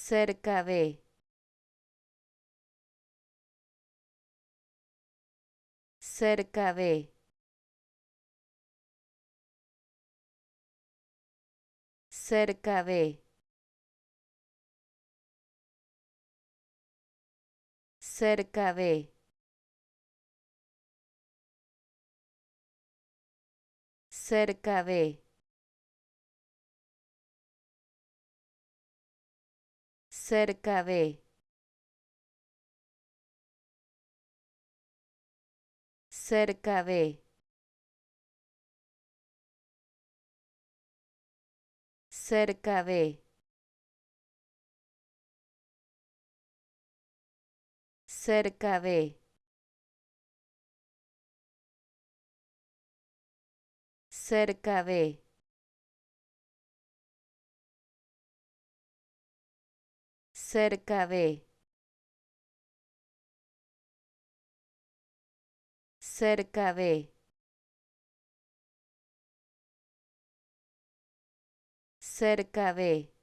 cerca de, cerca de, cerca de, cerca de, cerca de, cerca de, cerca de, cerca de, cerca de, cerca de, cerca de, cerca de, cerca de.